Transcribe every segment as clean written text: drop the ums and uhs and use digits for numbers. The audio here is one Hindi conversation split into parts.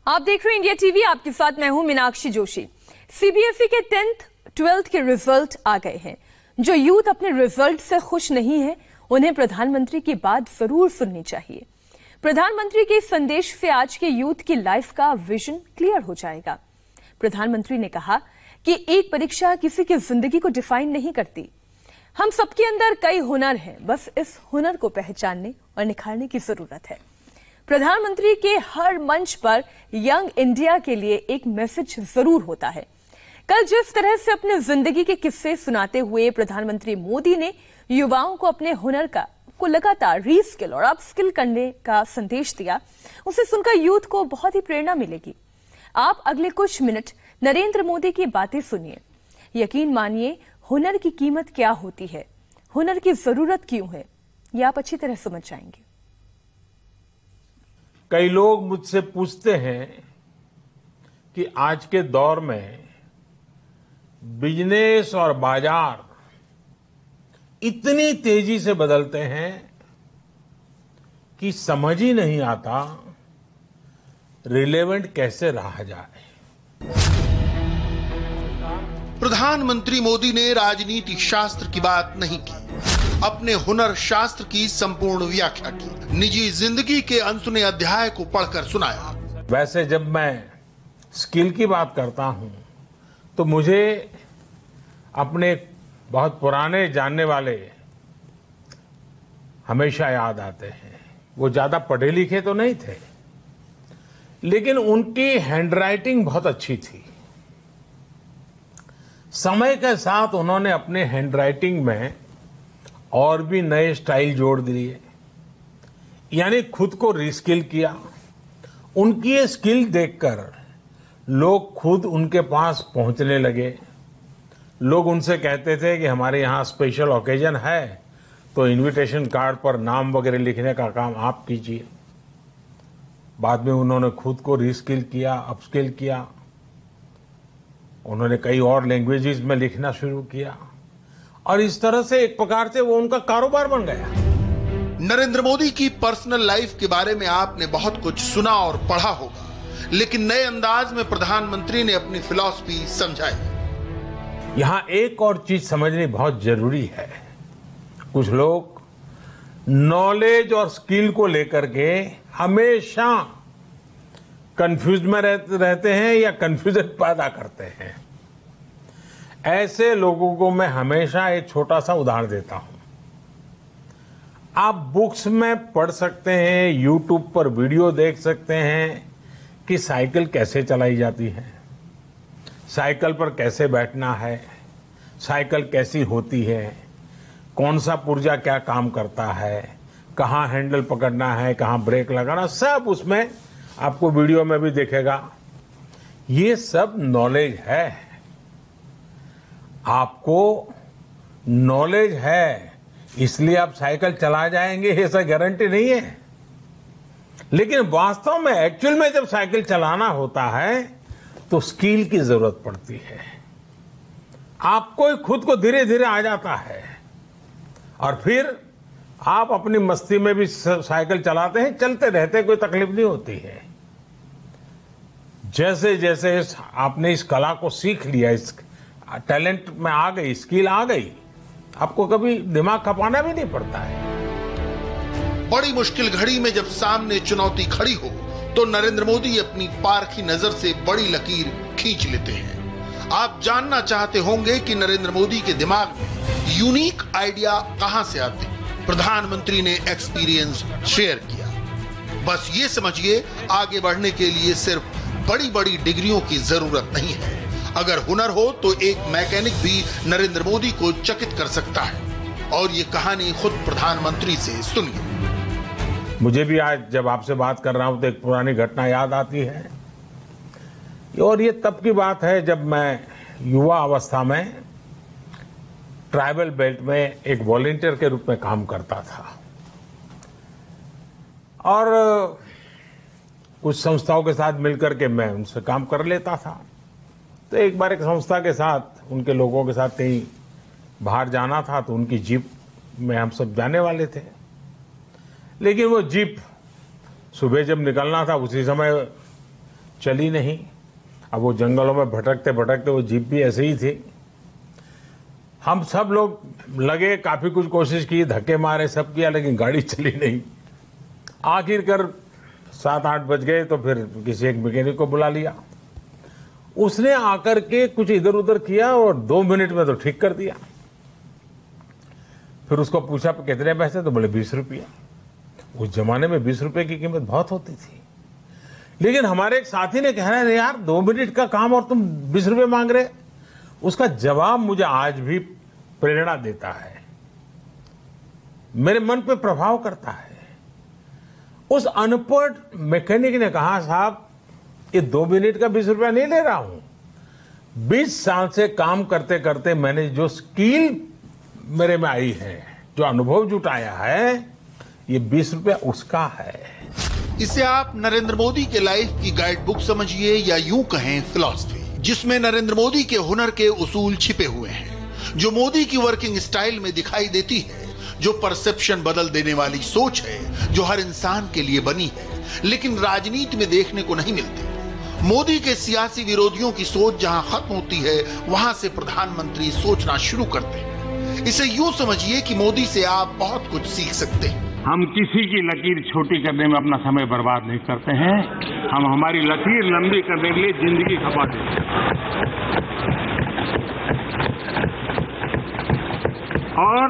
आप देख रहे हैं इंडिया टीवी। आपके साथ मैं हूं मीनाक्षी जोशी। सीबीएसई के 10th 12th के रिजल्ट आ गए हैं। जो यूथ अपने रिजल्ट से खुश नहीं है, उन्हें प्रधानमंत्री की बात जरूर सुननी चाहिए। प्रधानमंत्री के संदेश से आज के यूथ की लाइफ का विजन क्लियर हो जाएगा। प्रधानमंत्री ने कहा कि एक परीक्षा किसी की जिंदगी को डिफाइन नहीं करती। हम सबके अंदर कई हुनर हैं, बस इस हुनर को पहचानने और निखारने की जरूरत है। प्रधानमंत्री के हर मंच पर यंग इंडिया के लिए एक मैसेज जरूर होता है। कल जिस तरह से अपने जिंदगी के किस्से सुनाते हुए प्रधानमंत्री मोदी ने युवाओं को अपने हुनर को लगातार रीस्किल और अपस्किल करने का संदेश दिया, उसे सुनकर यूथ को बहुत ही प्रेरणा मिलेगी। आप अगले कुछ मिनट नरेंद्र मोदी की बातें सुनिए। यकीन मानिए, हुनर की कीमत क्या होती है, हुनर की जरूरत क्यों है, ये आप अच्छी तरह समझ जाएंगे। कई लोग मुझसे पूछते हैं कि आज के दौर में बिजनेस और बाजार इतनी तेजी से बदलते हैं कि समझ ही नहीं आता रिलेवेंट कैसे रहा जाए। प्रधानमंत्री मोदी ने राजनीति शास्त्र की बात नहीं की, अपने हुनर शास्त्र की संपूर्ण व्याख्या की। निजी जिंदगी के अनसुने अध्याय को पढ़कर सुनाया। वैसे जब मैं स्किल की बात करता हूं तो मुझे अपने बहुत पुराने जानने वाले हमेशा याद आते हैं। वो ज्यादा पढ़े लिखे तो नहीं थे, लेकिन उनकी हैंडराइटिंग बहुत अच्छी थी। समय के साथ उन्होंने अपने हैंडराइटिंग में और भी नए स्टाइल जोड़ दिए, यानी खुद को रीस्किल किया। उनकी ये स्किल देखकर लोग खुद उनके पास पहुंचने लगे। लोग उनसे कहते थे कि हमारे यहाँ स्पेशल ओकेजन है तो इनविटेशन कार्ड पर नाम वगैरह लिखने का काम आप कीजिए। बाद में उन्होंने खुद को रीस्किल किया, अपस्किल किया। उन्होंने कई और लैंग्वेजेस में लिखना शुरू किया और इस तरह से एक प्रकार से वो उनका कारोबार बन गया। नरेंद्र मोदी की पर्सनल लाइफ के बारे में आपने बहुत कुछ सुना और पढ़ा होगा, लेकिन नए अंदाज में प्रधानमंत्री ने अपनी फिलॉसफी समझाई। यहां एक और चीज समझनी बहुत जरूरी है। कुछ लोग नॉलेज और स्किल को लेकर के हमेशा कंफ्यूज में रहते हैं या कंफ्यूजन पैदा करते हैं। ऐसे लोगों को मैं हमेशा एक छोटा सा उदाहरण देता हूं। आप बुक्स में पढ़ सकते हैं, यूट्यूब पर वीडियो देख सकते हैं कि साइकिल कैसे चलाई जाती है, साइकिल पर कैसे बैठना है, साइकिल कैसी होती है, कौन सा पुर्जा क्या काम करता है, कहाँ हैंडल पकड़ना है, कहाँ ब्रेक लगाना, सब उसमें आपको वीडियो में भी दिखेगा। ये सब नॉलेज है। आपको नॉलेज है इसलिए आप साइकिल चला जाएंगे, ऐसा गारंटी नहीं है। लेकिन वास्तव में एक्चुअल में जब साइकिल चलाना होता है तो स्किल की जरूरत पड़ती है। आपको खुद को धीरे धीरे आ जाता है और फिर आप अपनी मस्ती में भी साइकिल चलाते हैं, चलते रहते हैं, कोई तकलीफ नहीं होती है। जैसे जैसे आपने इस कला को सीख लिया, इस टैलेंट में आ गई, स्किल आ गई, आपको कभी दिमाग खपाना भी नहीं पड़ता है। बड़ी मुश्किल घड़ी में जब सामने चुनौती खड़ी हो तो नरेंद्र मोदी अपनी पारखी नजर से बड़ी लकीर खींच लेते हैं। आप जानना चाहते होंगे कि नरेंद्र मोदी के दिमाग में यूनिक आइडिया कहां से आते। प्रधानमंत्री ने एक्सपीरियंस शेयर किया। बस ये समझिए, आगे बढ़ने के लिए सिर्फ बड़ी बड़ी डिग्रियों की जरूरत नहीं है। अगर हुनर हो तो एक मैकेनिक भी नरेंद्र मोदी को चकित कर सकता है। और ये कहानी खुद प्रधानमंत्री से सुनिए। मुझे भी आज जब आपसे बात कर रहा हूं तो एक पुरानी घटना याद आती है। और ये तब की बात है जब मैं युवा अवस्था में ट्राइबल बेल्ट में एक वॉलंटियर के रूप में काम करता था और कुछ संस्थाओं के साथ मिलकर के मैं उनसे काम कर लेता था। तो एक बार एक संस्था के साथ, उनके लोगों के साथ कहीं बाहर जाना था तो उनकी जीप में हम सब जाने वाले थे। लेकिन वो जीप सुबह जब निकलना था उसी समय चली नहीं। अब वो जंगलों में भटकते भटकते वो जीप भी ऐसे ही थी। हम सब लोग लगे, काफी कुछ कोशिश की, धक्के मारे, सब किया, लेकिन गाड़ी चली नहीं। आखिरकार 7-8 बज गए तो फिर किसी एक मैकेनिक को बुला लिया। उसने आकर के कुछ इधर उधर किया और 2 मिनट में तो ठीक कर दिया। फिर उसको पूछा कितने पैसे, तो बोले 20 रुपया। उस जमाने में 20 रुपए की कीमत बहुत होती थी। लेकिन हमारे एक साथी ने कहा है, यार 2 मिनट का काम और तुम 20 रुपए मांग रहे। उसका जवाब मुझे आज भी प्रेरणा देता है, मेरे मन पे प्रभाव करता है। उस अनपढ़ मैकेनिक ने कहा, साहब ये 2 मिनट का 20 रुपया नहीं ले रहा हूं, 20 साल से काम करते करते मैंने जो स्किल मेरे में आई है, जो अनुभव जुटाया है, ये 20 रुपया उसका है। इसे आप नरेंद्र मोदी के लाइफ की गाइड बुक समझिए या यूं कहें फिलॉसफी, जिसमें नरेंद्र मोदी के हुनर के उसूल छिपे हुए हैं, जो मोदी की वर्किंग स्टाइल में दिखाई देती है, जो परसेप्शन बदल देने वाली सोच है, जो हर इंसान के लिए बनी है, लेकिन राजनीति में देखने को नहीं मिलती। मोदी के सियासी विरोधियों की सोच जहां खत्म होती है, वहां से प्रधानमंत्री सोचना शुरू करते हैं। इसे यूं समझिए कि मोदी से आप बहुत कुछ सीख सकते हैं। हम किसी की लकीर छोटी करने में अपना समय बर्बाद नहीं करते हैं, हम हमारी लकीर लंबी करने के लिए जिंदगी खपा देते हैं। और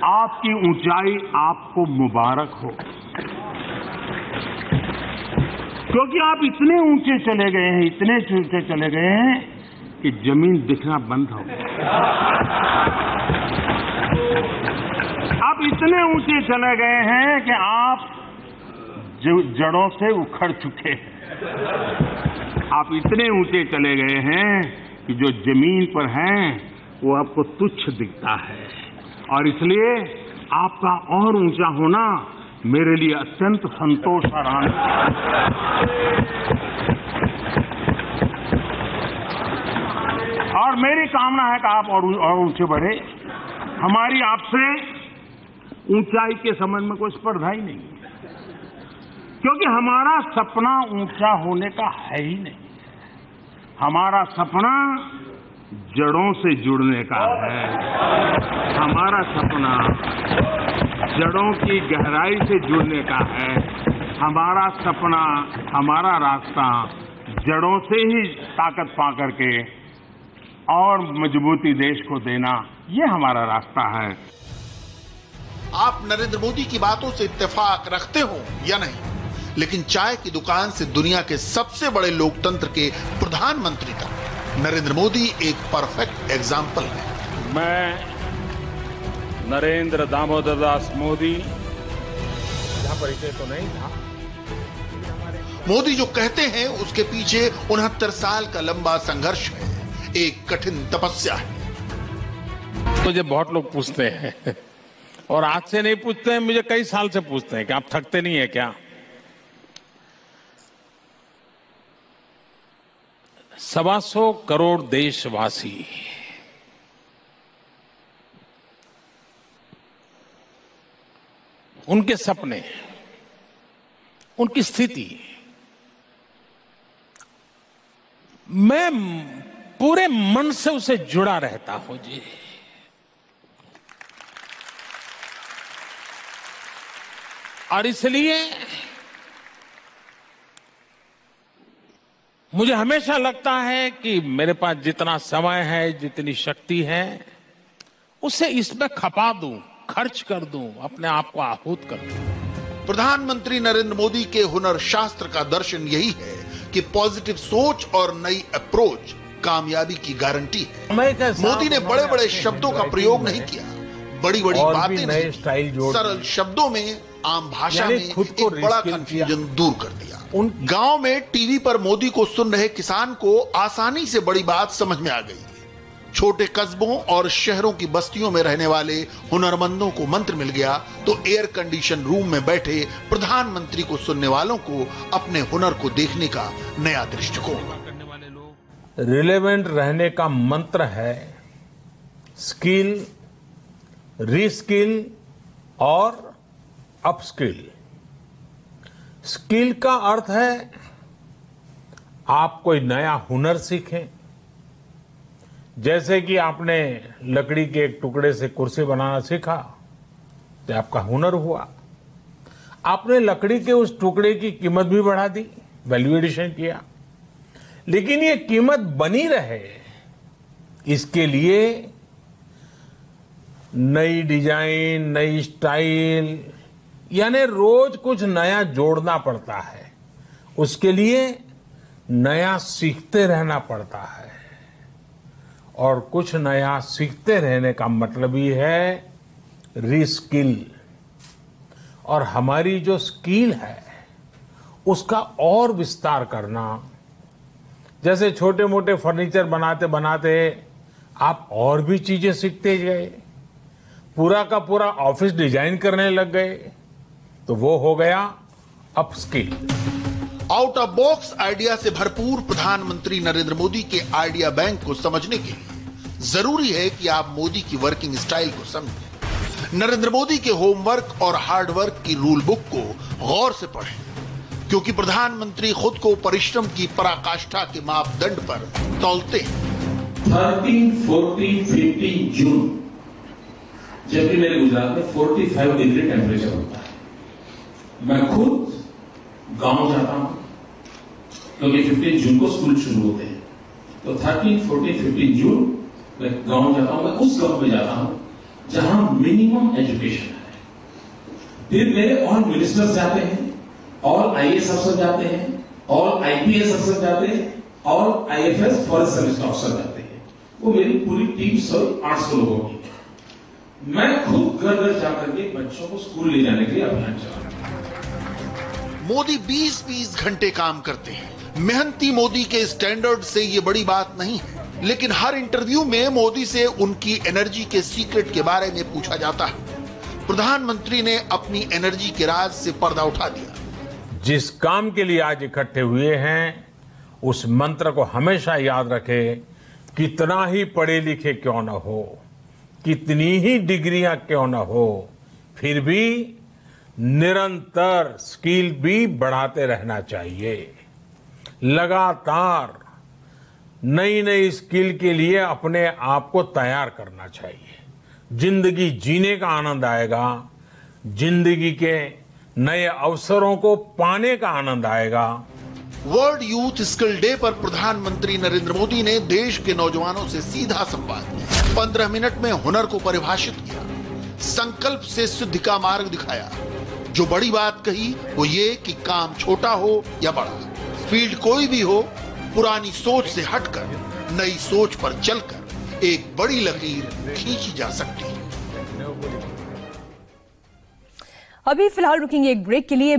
आपकी ऊंचाई आपको मुबारक हो, क्योंकि आप इतने ऊंचे चले गए हैं, इतने ऊंचे चले गए हैं कि जमीन दिखना बंद हो गई। आप इतने ऊंचे चले गए हैं कि आप जड़ों से उखड़ चुके हैं। आप इतने ऊंचे चले गए हैं कि जो जमीन पर हैं वो आपको तुच्छ दिखता है, और इसलिए आपका और ऊंचा होना मेरे लिए अत्यंत संतोष और आनंद। और मेरी कामना है कि आप और ऊंचे बढ़े। हमारी आपसे ऊंचाई के संबंध में कोई स्पर्धा ही नहीं है, क्योंकि हमारा सपना ऊंचा होने का है ही नहीं। हमारा सपना जड़ों से जुड़ने का है। हमारा सपना जड़ों की गहराई से जुड़ने का है। हमारा सपना, हमारा रास्ता जड़ों से ही ताकत पा करके और मजबूती देश को देना, ये हमारा रास्ता है। आप नरेंद्र मोदी की बातों से इत्तेफाक रखते हो या नहीं, लेकिन चाय की दुकान से दुनिया के सबसे बड़े लोकतंत्र के प्रधानमंत्री तक नरेंद्र मोदी एक परफेक्ट एग्जाम्पल है। मैं नरेंद्र दामोदर दास मोदी, जहां परिचय तो नहीं था। मोदी जो कहते हैं उसके पीछे 69 साल का लंबा संघर्ष है, एक कठिन तपस्या है। मुझे बहुत लोग पूछते हैं, और आज से नहीं पूछते हैं, मुझे कई साल से पूछते हैं कि आप थकते नहीं है क्या। 125 करोड़ देशवासी, उनके सपने, उनकी स्थिति, मैं पूरे मन से उसे जुड़ा रहता हूं जी। और इसलिए मुझे हमेशा लगता है कि मेरे पास जितना समय है, जितनी शक्ति है, उसे इसमें खपा दूं, खर्च कर दूं, अपने आप को आहूत कर दूं। प्रधानमंत्री नरेंद्र मोदी के हुनर शास्त्र का दर्शन यही है कि पॉजिटिव सोच और नई अप्रोच कामयाबी की गारंटी है। मोदी ने बड़े बड़े शब्दों का प्रयोग नहीं किया, बड़ी बड़ी बातें नहीं, सरल शब्दों में, आम भाषा में एक बड़ा कंफ्यूजन दूर कर दिया। गांव में टीवी पर मोदी को सुन रहे किसान को आसानी से बड़ी बात समझ में आ गई। छोटे कस्बों और शहरों की बस्तियों में रहने वाले हुनरमंदों को मंत्र मिल गया, तो एयर कंडीशन रूम में बैठे प्रधानमंत्री को सुनने वालों को अपने हुनर को देखने का नया दृष्टिकोण। रिलेवेंट रहने का मंत्र है स्किल, रीस्किल और अपस्किल। स्किल का अर्थ है आप कोई नया हुनर सीखें। जैसे कि आपने लकड़ी के एक टुकड़े से कुर्सी बनाना सीखा तो आपका हुनर हुआ। आपने लकड़ी के उस टुकड़े की कीमत भी बढ़ा दी, वैल्यू एडिशन किया। लेकिन ये कीमत बनी रहे इसके लिए नई डिजाइन, नई स्टाइल, यानी रोज कुछ नया जोड़ना पड़ता है। उसके लिए नया सीखते रहना पड़ता है। और कुछ नया सीखते रहने का मतलब ही है रीस्किल। और हमारी जो स्किल है उसका और विस्तार करना। जैसे छोटे मोटे फर्नीचर बनाते बनाते आप और भी चीजें सीखते गए, पूरा का पूरा ऑफिस डिजाइन करने लग गए, तो वो हो गया upskill. Out of box idea से भरपूर प्रधानमंत्री नरेंद्र मोदी के आइडिया बैंक को समझने के लिए जरूरी है कि आप मोदी की वर्किंग स्टाइल को समझें। नरेंद्र मोदी के होमवर्क और हार्डवर्क की रूल बुक को गौर से पढ़ें, क्योंकि प्रधानमंत्री खुद को परिश्रम की पराकाष्ठा के मापदंड पर तौलते हैं। 13, 14, 15 जून जबकि मेरे गुजरात में 45 डिग्री टेम्परेचर होता है, मैं खुद गांव जाता हूं क्योंकि 15 जून को स्कूल शुरू होते हैं। तो 13, 14, 15 जून मैं गांव जाता हूं। मैं उस गांव में जाता हूं जहां मिनिमम एजुकेशन है। फिर मेरे और मिनिस्टर्स जाते हैं, और आईएएस अफसर जाते हैं, और आईपीएस अफसर जाते हैं, और आईएफएस फॉरेस्ट सर्विस अफसर जाते हैं। वो मेरी पूरी टीम 800 लोगों की। मैं खुद घर घर जाकर के बच्चों को स्कूल ले जाने के लिए अभियान चला रहा हूं। मोदी 20-20 घंटे काम करते हैं। मेहनती मोदी के स्टैंडर्ड से ये बड़ी बात नहीं है, लेकिन हर इंटरव्यू में मोदी से उनकी एनर्जी के सीक्रेट के बारे में पूछा जाता है। प्रधानमंत्री ने अपनी एनर्जी के राज से पर्दा उठा दिया। जिस काम के लिए आज इकट्ठे हुए हैं उस मंत्र को हमेशा याद रखें। कितना ही पढ़े लिखे क्यों न हो, कितनी ही डिग्रियां क्यों न हो, फिर भी निरंतर स्किल भी बढ़ाते रहना चाहिए। लगातार नई नई स्किल के लिए अपने आप को तैयार करना चाहिए। जिंदगी जीने का आनंद आएगा, जिंदगी के नए अवसरों को पाने का आनंद आएगा। वर्ल्ड यूथ स्किल डे पर प्रधानमंत्री नरेंद्र मोदी ने देश के नौजवानों से सीधा संवाद किया। 15 मिनट में हुनर को परिभाषित किया, संकल्प से सिद्धि का मार्ग दिखाया। जो बड़ी बात कही वो ये कि काम छोटा हो या बड़ा, फील्ड कोई भी हो, पुरानी सोच से हटकर नई सोच पर चलकर एक बड़ी लकीर खींची जा सकती है। अभी फिलहाल रुकेंगे एक ब्रेक के लिए।